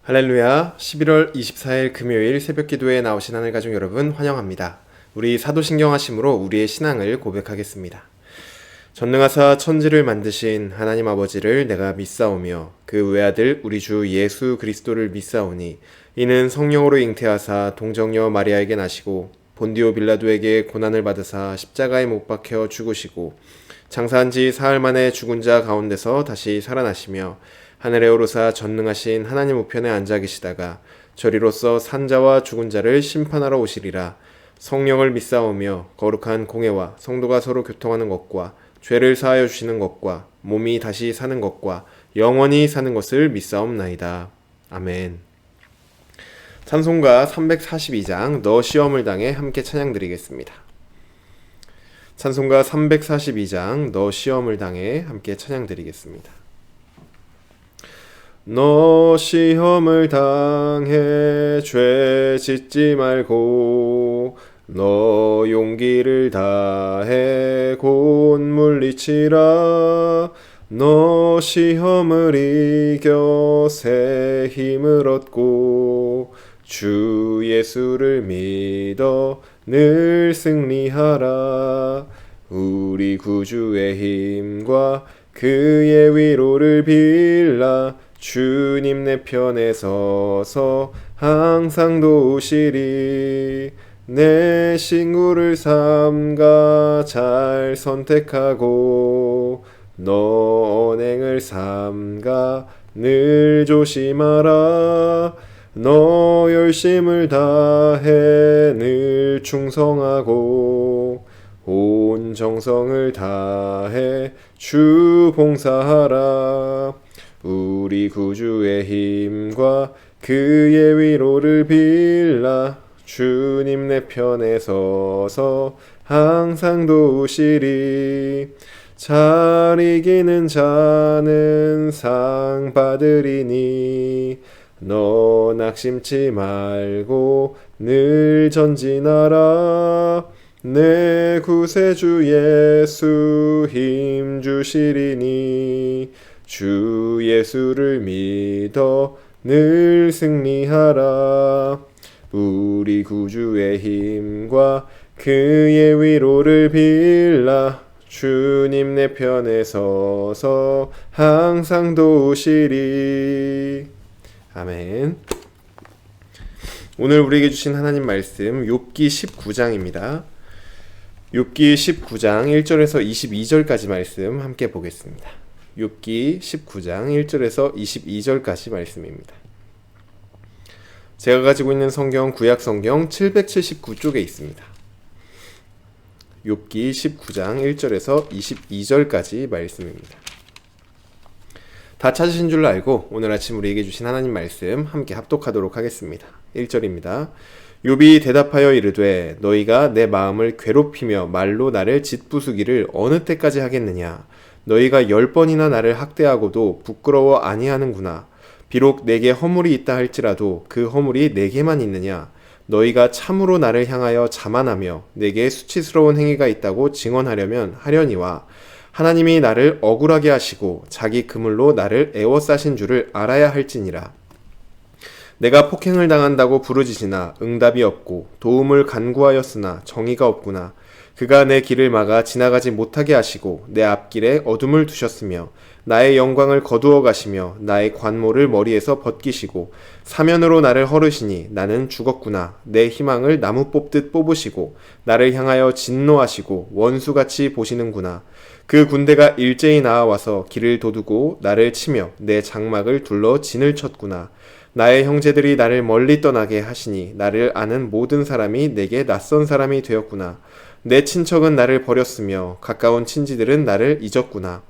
할렐루야. 11월 24일 금요일 새벽 기도에 나오신 하늘 가족 여러분 환영합니다. 우리 사도신경 하심으로 우리의 신앙을 고백하겠습니다. 전능하사 천지를 만드신 하나님 아버지를 내가 믿사오며 그 외아들 우리 주 예수 그리스도를 믿사오니 이는 성령으로 잉태하사 동정녀 마리아에게 나시고 본디오 빌라도에게 고난을 받으사 십자가에 못 박혀 죽으시고 장사한 지 사흘 만에 죽은 자 가운데서 다시 살아나시며 하늘에 오르사 전능하신 하나님 우편에 앉아 계시다가 저리로서 산자와 죽은 자를 심판하러 오시리라. 성령을 믿사오며 거룩한 공회와 성도가 서로 교통하는 것과 죄를 사하여 주시는 것과 몸이 다시 사는 것과 영원히 사는 것을 믿사옵나이다. 아멘. 찬송가 342장 너 시험을 당해 함께 찬양드리겠습니다. 찬송가 342장 너 시험을 당해 함께 찬양드리겠습니다. 너 시험을 당해 죄 짓지 말고 너 용기를 다해 곧 물리치라. 너 시험을 이겨 새 힘을 얻고 주 예수를 믿어 늘 승리하라. 우리 구주의 힘과 그의 위로를 빌라. 주님 내 편에 서서 항상 도우시리. 내 친구를 삼가 잘 선택하고 너 언행을 삼가 늘 조심하라. 너 열심을 다해 늘 충성하고 온 정성을 다해 주 봉사하라. 우리 구주의 힘과 그의 위로를 빌라. 주님 내 편에 서서 항상 도우시리. 잘 이기는 자는 상 받으리니 너 낙심치 말고 늘 전진하라. 내 구세주 예수 힘 주시리니 주 예수를 믿어 늘 승리하라. 우리 구주의 힘과 그의 위로를 빌라. 주님 내 편에 서서 항상 도우시리. 아멘. 오늘 우리에게 주신 하나님 말씀 욥기 19장입니다. 욥기 19장 1절에서 22절까지 말씀 함께 보겠습니다. 욥기 19장 1절에서 22절까지 말씀입니다. 제가 가지고 있는 성경 구약 성경 779쪽에 있습니다. 욥기 19장 1절에서 22절까지 말씀입니다. 다 찾으신 줄로 알고 오늘 아침 우리에게 주신 하나님 말씀 함께 합독하도록 하겠습니다. 1절입니다. 욥이 대답하여 이르되 너희가 내 마음을 괴롭히며 말로 나를 짓부수기를 어느 때까지 하겠느냐. 너희가 10번이나 나를 학대하고도 부끄러워 아니하는구나. 비록 내게 허물이 있다 할지라도 그 허물이 내게만 있느냐. 너희가 참으로 나를 향하여 자만하며 내게 수치스러운 행위가 있다고 증언하려면 하려니와 하나님이 나를 억울하게 하시고 자기 그물로 나를 애워싸신 줄을 알아야 할지니라. 내가 폭행을 당한다고 부르짖으나 응답이 없고 도움을 간구하였으나 정의가 없구나. 그가 내 길을 막아 지나가지 못하게 하시고 내 앞길에 어둠을 두셨으며 나의 영광을 거두어 가시며 나의 관모를 머리에서 벗기시고 사면으로 나를 헐으시니 나는 죽었구나. 내 희망을 나무 뽑듯 뽑으시고 나를 향하여 진노하시고 원수같이 보시는구나. 그 군대가 일제히 나아와서 길을 도두고 나를 치며 내 장막을 둘러 진을 쳤구나. 나의 형제들이 나를 멀리 떠나게 하시니 나를 아는 모든 사람이 내게 낯선 사람이 되었구나. 내 친척은 나를 버렸으며 가까운 친지들은 나를 잊었구나.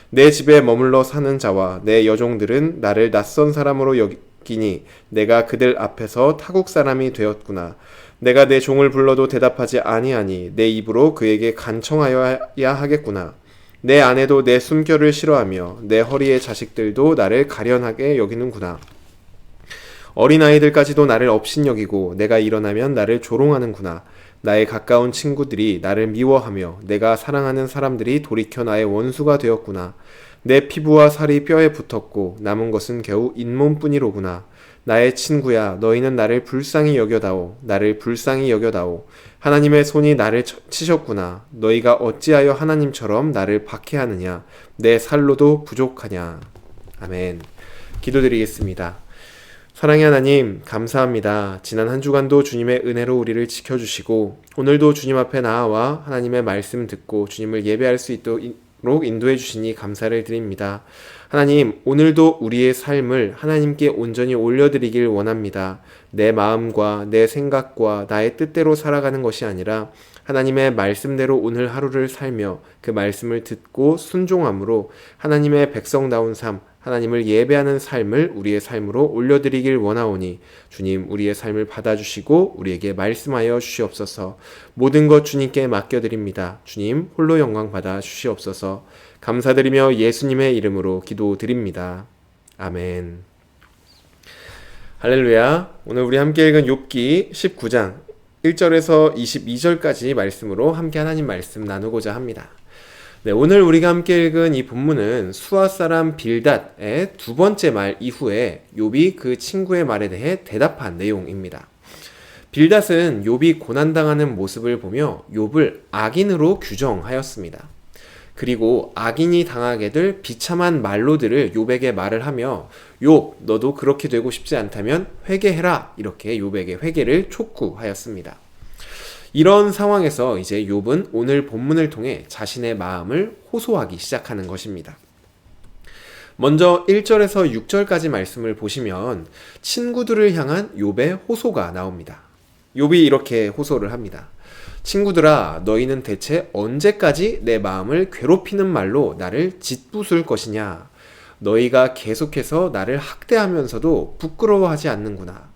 내 집에 머물러 사는 자와 내 여종들은 나를 낯선 사람으로 여기니 내가 그들 앞에서 타국 사람이 되었구나. 내가 내 종을 불러도 대답하지 아니하니 내 입으로 그에게 간청하여야 하겠구나. 내 아내도 내 숨결을 싫어하며 내 허리의 자식들도 나를 가련하게 여기는구나. 어린아이들까지도 나를 업신여기고 내가 일어나면 나를 조롱하는구나. 나의 가까운 친구들이 나를 미워하며 내가 사랑하는 사람들이 돌이켜 나의 원수가 되었구나. 내 피부와 살이 뼈에 붙었고 남은 것은 겨우 잇몸뿐이로구나. 나의 친구야, 너희는 나를 불쌍히 여겨다오. 나를 불쌍히 여겨다오. 하나님의 손이 나를 치셨구나. 너희가 어찌하여 하나님처럼 나를 박해하느냐. 내 살로도 부족하냐. 아멘. 기도드리겠습니다. 사랑의 하나님, 감사합니다. 지난 한 주간도 주님의 은혜로 우리를 지켜주시고 오늘도 주님 앞에 나아와 하나님의 말씀 듣고 주님을 예배할 수 있도록 인도해 주시니 감사를 드립니다. 하나님, 오늘도 우리의 삶을 하나님께 온전히 올려드리길 원합니다. 내 마음과 내 생각과 나의 뜻대로 살아가는 것이 아니라 하나님의 말씀대로 오늘 하루를 살며 그 말씀을 듣고 순종함으로 하나님의 백성다운 삶, 하나님을 예배하는 삶을 우리의 삶으로 올려드리길 원하오니 주님, 우리의 삶을 받아주시고 우리에게 말씀하여 주시옵소서. 모든 것 주님께 맡겨드립니다. 주님, 홀로 영광 받아 주시옵소서. 감사드리며 예수님의 이름으로 기도드립니다. 아멘. 할렐루야. 오늘 우리 함께 읽은 욥기 19장 1절에서 22절까지 말씀으로 함께 하나님 말씀 나누고자 합니다. 네, 오늘 우리가 함께 읽은 이 본문은 수아 사람 빌닷의 두 번째 말 이후에 욥이 그 친구의 말에 대해 대답한 내용입니다. 빌닷은 욥이 고난당하는 모습을 보며 욥을 악인으로 규정하였습니다. 그리고 악인이 당하게 될 비참한 말로들을 욥에게 말을 하며 욥, 너도 그렇게 되고 싶지 않다면 회개해라, 이렇게 욥에게 회개를 촉구하였습니다. 이런 상황에서 이제 욥은 오늘 본문을 통해 자신의 마음을 호소하기 시작하는 것입니다. 먼저 1절에서 6절까지 말씀을 보시면 친구들을 향한 욥의 호소가 나옵니다. 욥이 이렇게 호소를 합니다. 친구들아, 너희는 대체 언제까지 내 마음을 괴롭히는 말로 나를 짓부술 것이냐? 너희가 계속해서 나를 학대하면서도 부끄러워하지 않는구나.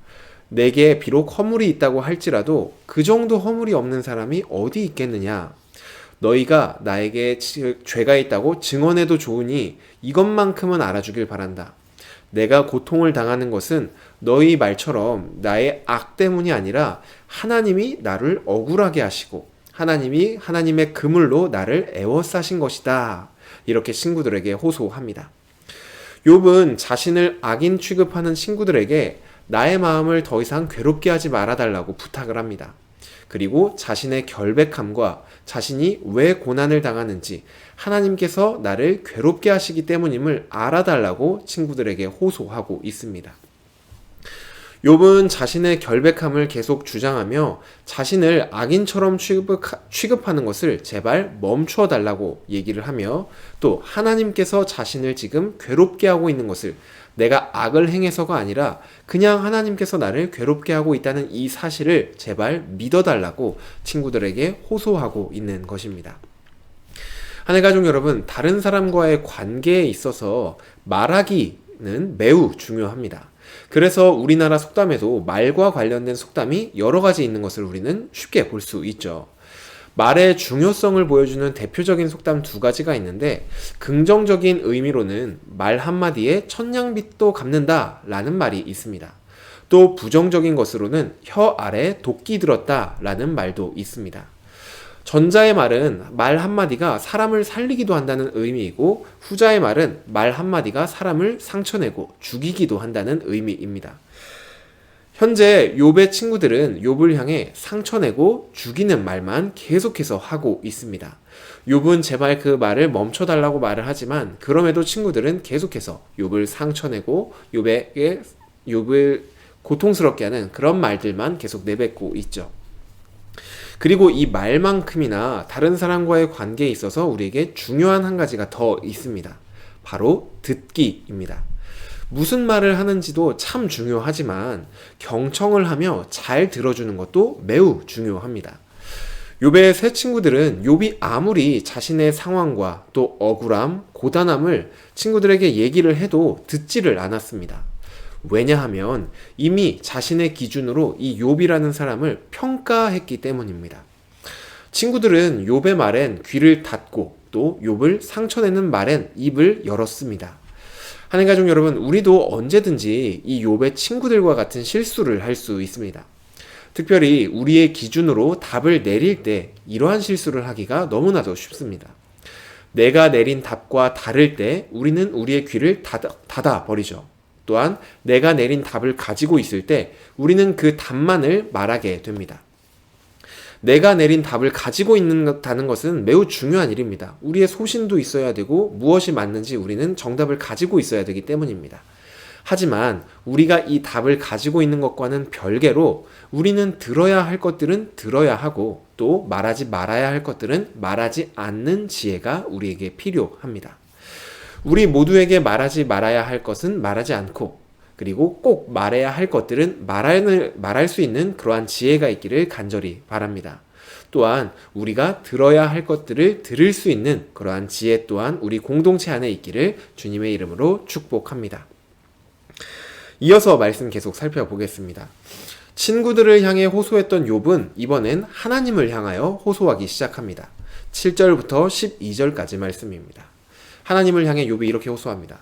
내게 비록 허물이 있다고 할지라도 그 정도 허물이 없는 사람이 어디 있겠느냐? 너희가 나에게 죄가 있다고 증언해도 좋으니 이것만큼은 알아주길 바란다. 내가 고통을 당하는 것은 너희 말처럼 나의 악 때문이 아니라 하나님이 나를 억울하게 하시고 하나님이 하나님의 그물로 나를 애워싸신 것이다. 이렇게 친구들에게 호소합니다. 욥은 자신을 악인 취급하는 친구들에게 나의 마음을 더 이상 괴롭게 하지 말아달라고 부탁을 합니다. 그리고 자신의 결백함과 자신이 왜 고난을 당하는지 하나님께서 나를 괴롭게 하시기 때문임을 알아달라고 친구들에게 호소하고 있습니다. 욥은 자신의 결백함을 계속 주장하며 자신을 악인처럼 취급하는 것을 제발 멈추어 달라고 얘기를 하며 또 하나님께서 자신을 지금 괴롭게 하고 있는 것을 내가 악을 행해서가 아니라 그냥 하나님께서 나를 괴롭게 하고 있다는 이 사실을 제발 믿어달라고 친구들에게 호소하고 있는 것입니다. 하늘 가족 여러분, 다른 사람과의 관계에 있어서 말하기는 매우 중요합니다. 그래서 우리나라 속담에도 말과 관련된 속담이 여러 가지 있는 것을 우리는 쉽게 볼 수 있죠. 말의 중요성을 보여주는 대표적인 속담 두 가지가 있는데 긍정적인 의미로는 말 한마디에 천냥빚도 갚는다 라는 말이 있습니다. 또 부정적인 것으로는 혀 아래 도끼 들었다 라는 말도 있습니다. 전자의 말은 말 한마디가 사람을 살리기도 한다는 의미이고 후자의 말은 말 한마디가 사람을 상처내고 죽이기도 한다는 의미입니다. 현재 욥의 친구들은 욥을 향해 상처내고 죽이는 말만 계속해서 하고 있습니다. 욥은 제발 그 말을 멈춰달라고 말을 하지만 그럼에도 친구들은 계속해서 욥을 상처내고 욥을 고통스럽게 하는 그런 말들만 계속 내뱉고 있죠. 그리고 이 말만큼이나 다른 사람과의 관계에 있어서 우리에게 중요한 한 가지가 더 있습니다. 바로 듣기입니다. 무슨 말을 하는지도 참 중요하지만 경청을 하며 잘 들어주는 것도 매우 중요합니다. 욥의 세 친구들은 욥이 아무리 자신의 상황과 또 억울함, 고단함을 친구들에게 얘기를 해도 듣지를 않았습니다. 왜냐하면 이미 자신의 기준으로 이 욥이라는 사람을 평가했기 때문입니다. 친구들은 욥의 말엔 귀를 닫고 또 욥을 상처내는 말엔 입을 열었습니다. 하늘 가족 여러분, 우리도 언제든지 이 욥의 친구들과 같은 실수를 할 수 있습니다. 특별히 우리의 기준으로 답을 내릴 때 이러한 실수를 하기가 너무나도 쉽습니다. 내가 내린 답과 다를 때 우리는 우리의 귀를 닫아 버리죠. 또한 내가 내린 답을 가지고 있을 때 우리는 그 답만을 말하게 됩니다. 내가 내린 답을 가지고 있다는 것은 매우 중요한 일입니다. 우리의 소신도 있어야 되고 무엇이 맞는지 우리는 정답을 가지고 있어야 되기 때문입니다. 하지만 우리가 이 답을 가지고 있는 것과는 별개로 우리는 들어야 할 것들은 들어야 하고 또 말하지 말아야 할 것들은 말하지 않는 지혜가 우리에게 필요합니다. 우리 모두에게 말하지 말아야 할 것은 말하지 않고 그리고 꼭 말해야 할 것들은 말할 수 있는 그러한 지혜가 있기를 간절히 바랍니다. 또한 우리가 들어야 할 것들을 들을 수 있는 그러한 지혜 또한 우리 공동체 안에 있기를 주님의 이름으로 축복합니다. 이어서 말씀 계속 살펴보겠습니다. 친구들을 향해 호소했던 욥은 이번엔 하나님을 향하여 호소하기 시작합니다. 7절부터 12절까지 말씀입니다. 하나님을 향해 욥이 이렇게 호소합니다.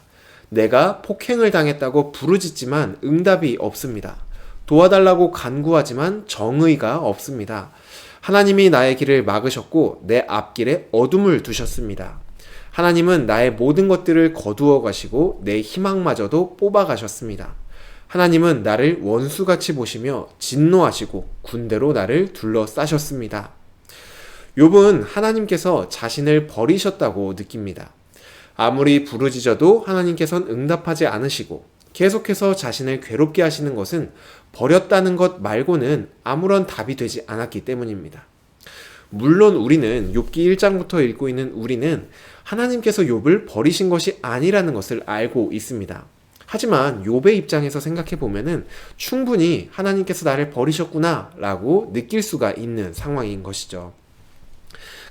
내가 폭행을 당했다고 부르짖지만 응답이 없습니다. 도와달라고 간구하지만 정의가 없습니다. 하나님이 나의 길을 막으셨고 내 앞길에 어둠을 두셨습니다. 하나님은 나의 모든 것들을 거두어 가시고 내 희망마저도 뽑아 가셨습니다. 하나님은 나를 원수같이 보시며 진노하시고 군대로 나를 둘러싸셨습니다. 욥은 하나님께서 자신을 버리셨다고 느낍니다. 아무리 부르짖어도 하나님께서는 응답하지 않으시고 계속해서 자신을 괴롭게 하시는 것은 버렸다는 것 말고는 아무런 답이 되지 않았기 때문입니다. 물론 우리는 욥기 1장부터 읽고 있는 우리는 하나님께서 욥을 버리신 것이 아니라는 것을 알고 있습니다. 하지만 욥의 입장에서 생각해 보면은 충분히 하나님께서 나를 버리셨구나 라고 느낄 수가 있는 상황인 것이죠.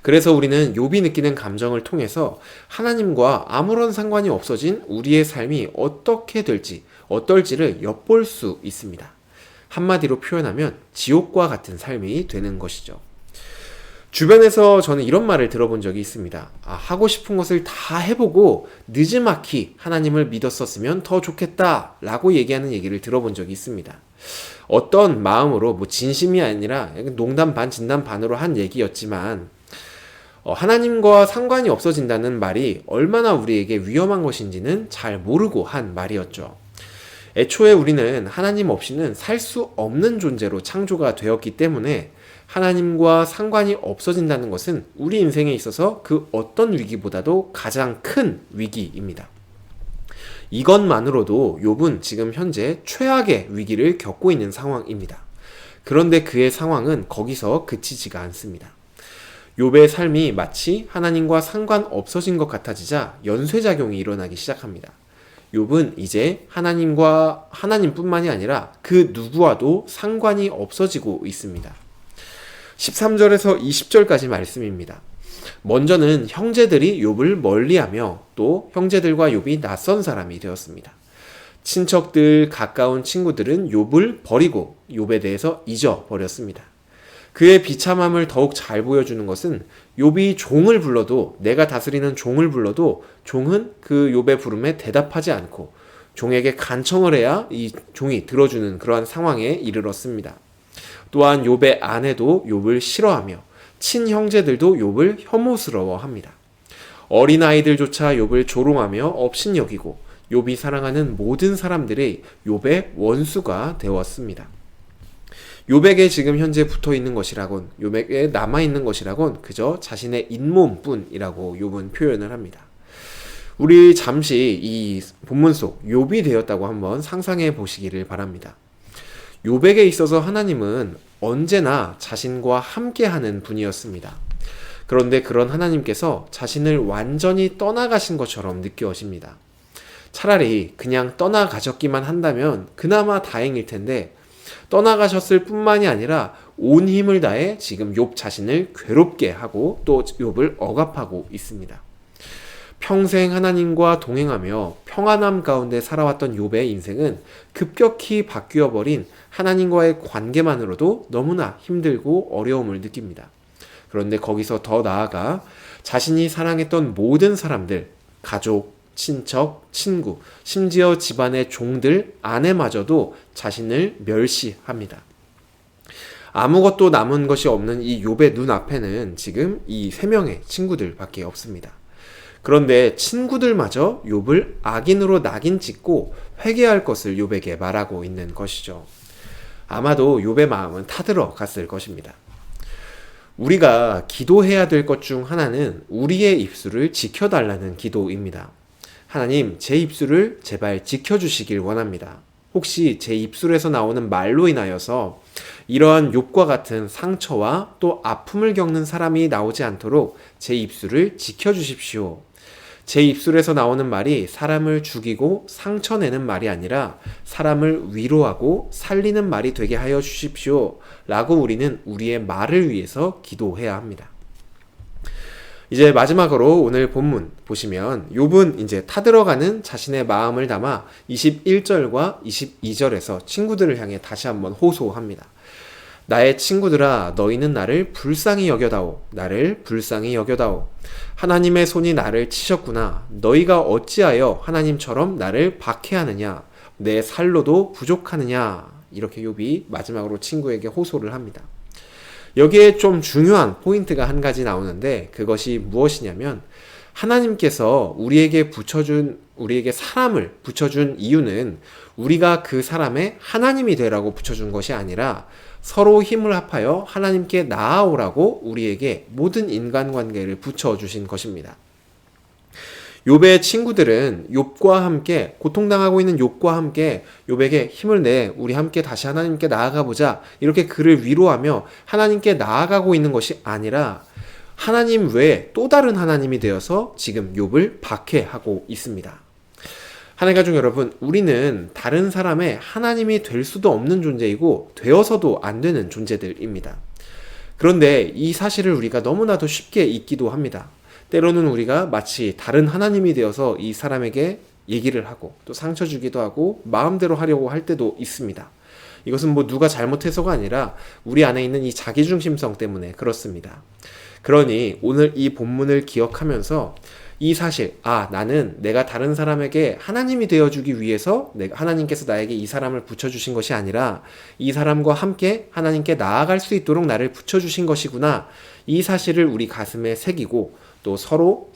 그래서 우리는 욥이 느끼는 감정을 통해서 하나님과 아무런 상관이 없어진 우리의 삶이 어떻게 될지, 어떨지를 엿볼 수 있습니다. 한마디로 표현하면 지옥과 같은 삶이 되는 것이죠. 주변에서 저는 이런 말을 들어본 적이 있습니다. 하고 싶은 것을 다 해보고 느지막이 하나님을 믿었었으면 더 좋겠다 라고 얘기하는 얘기를 들어본 적이 있습니다. 어떤 마음으로 진심이 아니라 농담 반 진담 반으로 한 얘기였지만 하나님과 상관이 없어진다는 말이 얼마나 우리에게 위험한 것인지는 잘 모르고 한 말이었죠. 애초에 우리는 하나님 없이는 살 수 없는 존재로 창조가 되었기 때문에 하나님과 상관이 없어진다는 것은 우리 인생에 있어서 그 어떤 위기보다도 가장 큰 위기입니다. 이것만으로도 욥은 지금 현재 최악의 위기를 겪고 있는 상황입니다. 그런데 그의 상황은 거기서 그치지가 않습니다. 욥의 삶이 마치 하나님과 상관없어진 것 같아지자 연쇄작용이 일어나기 시작합니다. 욥은 이제 하나님뿐만이 아니라 그 누구와도 상관이 없어지고 있습니다. 13절에서 20절까지 말씀입니다. 먼저는 형제들이 욥을 멀리하며 또 형제들과 욥이 낯선 사람이 되었습니다. 친척들, 가까운 친구들은 욥을 버리고 욥에 대해서 잊어버렸습니다. 그의 비참함을 더욱 잘 보여주는 것은 욥이 종을 불러도, 내가 다스리는 종을 불러도 종은 그 욥의 부름에 대답하지 않고 종에게 간청을 해야 이 종이 들어주는 그러한 상황에 이르렀습니다. 또한 욥의 아내도 욥을 싫어하며 친형제들도 욥을 혐오스러워합니다. 어린아이들조차 욥을 조롱하며 업신여기고 욥이 사랑하는 모든 사람들이 욥의 원수가 되었습니다. 욥에게 지금 현재 붙어있는 것이라곤, 욥에게 남아있는 것이라곤 그저 자신의 잇몸뿐이라고 욥은 표현을 합니다. 우리 잠시 이 본문 속 욥이 되었다고 한번 상상해 보시기를 바랍니다. 욥에게 있어서 하나님은 언제나 자신과 함께하는 분이었습니다. 그런데 그런 하나님께서 자신을 완전히 떠나가신 것처럼 느껴집니다. 차라리 그냥 떠나가셨기만 한다면 그나마 다행일 텐데 떠나가셨을 뿐만이 아니라 온 힘을 다해 지금 욥 자신을 괴롭게 하고 또 욥을 억압하고 있습니다. 평생 하나님과 동행하며 평안함 가운데 살아왔던 욥의 인생은 급격히 바뀌어버린 하나님과의 관계만으로도 너무나 힘들고 어려움을 느낍니다. 그런데 거기서 더 나아가 자신이 사랑했던 모든 사람들, 가족, 친척, 친구, 심지어 집안의 종들, 아내마저도 자신을 멸시합니다. 아무것도 남은 것이 없는 이 욥의 눈앞에는 지금 이 3명의 친구들밖에 없습니다. 그런데 친구들마저 욥을 악인으로 낙인 찍고 회개할 것을 욥에게 말하고 있는 것이죠. 아마도 욥의 마음은 타들어 갔을 것입니다. 우리가 기도해야 될 것 중 하나는 우리의 입술을 지켜달라는 기도입니다. 하나님, 제 입술을 제발 지켜주시길 원합니다. 혹시 제 입술에서 나오는 말로 인하여서 이러한 욥과 같은 상처와 또 아픔을 겪는 사람이 나오지 않도록 제 입술을 지켜주십시오. 제 입술에서 나오는 말이 사람을 죽이고 상처내는 말이 아니라 사람을 위로하고 살리는 말이 되게 하여 주십시오. 라고 우리는 우리의 말을 위해서 기도해야 합니다. 이제 마지막으로 오늘 본문 보시면 욥은 이제 타들어가는 자신의 마음을 담아 21절과 22절에서 친구들을 향해 다시 한번 호소합니다. 나의 친구들아, 너희는 나를 불쌍히 여겨다오. 나를 불쌍히 여겨다오. 하나님의 손이 나를 치셨구나. 너희가 어찌하여 하나님처럼 나를 박해하느냐. 내 살로도 부족하느냐. 이렇게 욥이 마지막으로 친구에게 호소를 합니다. 여기에 좀 중요한 포인트가 한 가지 나오는데, 그것이 무엇이냐면 하나님께서 우리에게 사람을 붙여준 이유는 우리가 그 사람의 하나님이 되라고 붙여준 것이 아니라 서로 힘을 합하여 하나님께 나아오라고 우리에게 모든 인간관계를 붙여주신 것입니다. 욥의 친구들은 욥과 함께, 고통당하고 있는 욥과 함께 욥에게 힘을 내 우리 함께 다시 하나님께 나아가 보자, 이렇게 그를 위로하며 하나님께 나아가고 있는 것이 아니라 하나님 외에 또 다른 하나님이 되어서 지금 욥을 박해하고 있습니다. 하나님 가족 여러분, 우리는 다른 사람의 하나님이 될 수도 없는 존재이고 되어서도 안 되는 존재들입니다. 그런데 이 사실을 우리가 너무나도 쉽게 잊기도 합니다. 때로는 우리가 마치 다른 하나님이 되어서 이 사람에게 얘기를 하고 또 상처 주기도 하고 마음대로 하려고 할 때도 있습니다. 이것은 누가 잘못해서가 아니라 우리 안에 있는 이 자기중심성 때문에 그렇습니다. 그러니 오늘 이 본문을 기억하면서 이 사실, 나는 내가 다른 사람에게 하나님이 되어주기 위해서 하나님께서 나에게 이 사람을 붙여주신 것이 아니라 이 사람과 함께 하나님께 나아갈 수 있도록 나를 붙여주신 것이구나. 이 사실을 우리 가슴에 새기고 또 서로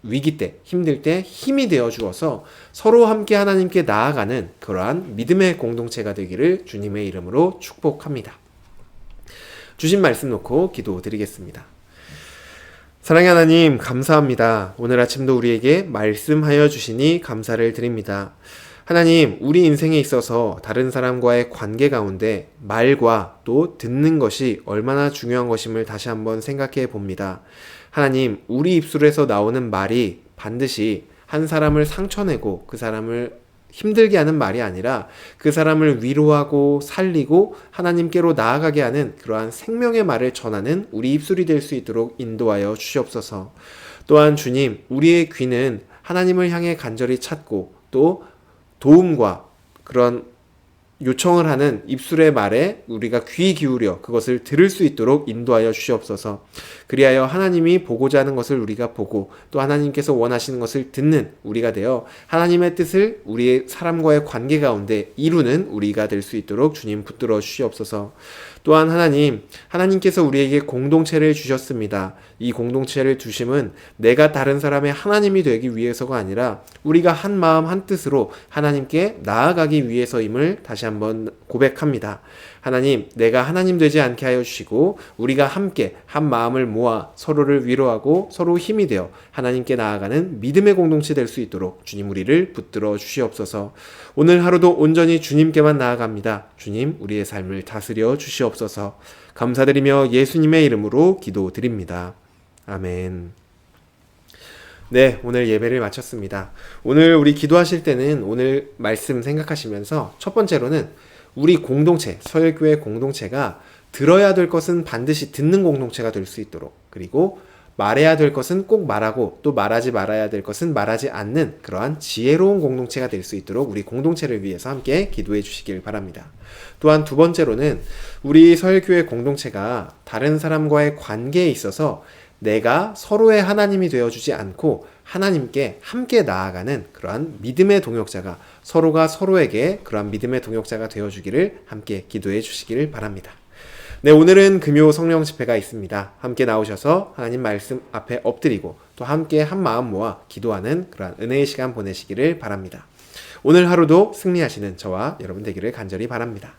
위기 때, 힘들 때 힘이 되어 주어서 서로 함께 하나님께 나아가는 그러한 믿음의 공동체가 되기를 주님의 이름으로 축복합니다. 주신 말씀 놓고 기도드리겠습니다. 사랑의 하나님, 감사합니다. 오늘 아침도 우리에게 말씀하여 주시니 감사를 드립니다. 하나님, 우리 인생에 있어서 다른 사람과의 관계 가운데 말과 또 듣는 것이 얼마나 중요한 것임을 다시 한번 생각해 봅니다. 하나님, 우리 입술에서 나오는 말이 반드시 한 사람을 상처내고 그 사람을 힘들게 하는 말이 아니라 그 사람을 위로하고 살리고 하나님께로 나아가게 하는 그러한 생명의 말을 전하는 우리 입술이 될 수 있도록 인도하여 주시옵소서. 또한 주님, 우리의 귀는 하나님을 향해 간절히 찾고 또 도움과 그런 요청을 하는 입술의 말에 우리가 귀 기울여 그것을 들을 수 있도록 인도하여 주시옵소서. 그리하여 하나님이 보고자 하는 것을 우리가 보고 또 하나님께서 원하시는 것을 듣는 우리가 되어 하나님의 뜻을 우리의 사람과의 관계 가운데 이루는 우리가 될 수 있도록 주님 붙들어 주시옵소서. 또한 하나님께서 우리에게 공동체를 주셨습니다. 이 공동체를 주심은 내가 다른 사람의 하나님이 되기 위해서가 아니라 우리가 한 마음 한 뜻으로 하나님께 나아가기 위해서임을 다시 한번 고백합니다. 하나님, 내가 하나님 되지 않게 하여 주시고 우리가 함께 한 마음을 모아 서로를 위로하고 서로 힘이 되어 하나님께 나아가는 믿음의 공동체 될 수 있도록 주님 우리를 붙들어 주시옵소서. 오늘 하루도 온전히 주님께만 나아갑니다. 주님, 우리의 삶을 다스려 주시옵소서. 감사드리며 예수님의 이름으로 기도드립니다. 아멘. 네, 오늘 예배를 마쳤습니다. 오늘 우리 기도하실 때는 오늘 말씀 생각하시면서 첫 번째로는 우리 공동체, 서열교회 공동체가 들어야 될 것은 반드시 듣는 공동체가 될 수 있도록, 그리고 말해야 될 것은 꼭 말하고 또 말하지 말아야 될 것은 말하지 않는 그러한 지혜로운 공동체가 될 수 있도록 우리 공동체를 위해서 함께 기도해 주시길 바랍니다. 또한 두 번째로는 우리 서열교회 공동체가 다른 사람과의 관계에 있어서 내가 서로의 하나님이 되어주지 않고 하나님께 함께 나아가는 그러한 믿음의 동역자가, 서로가 서로에게 그러한 믿음의 동역자가 되어주기를 함께 기도해 주시기를 바랍니다. 네, 오늘은 금요 성령 집회가 있습니다. 함께 나오셔서 하나님 말씀 앞에 엎드리고 또 함께 한 마음 모아 기도하는 그러한 은혜의 시간 보내시기를 바랍니다. 오늘 하루도 승리하시는 저와 여러분 되기를 간절히 바랍니다.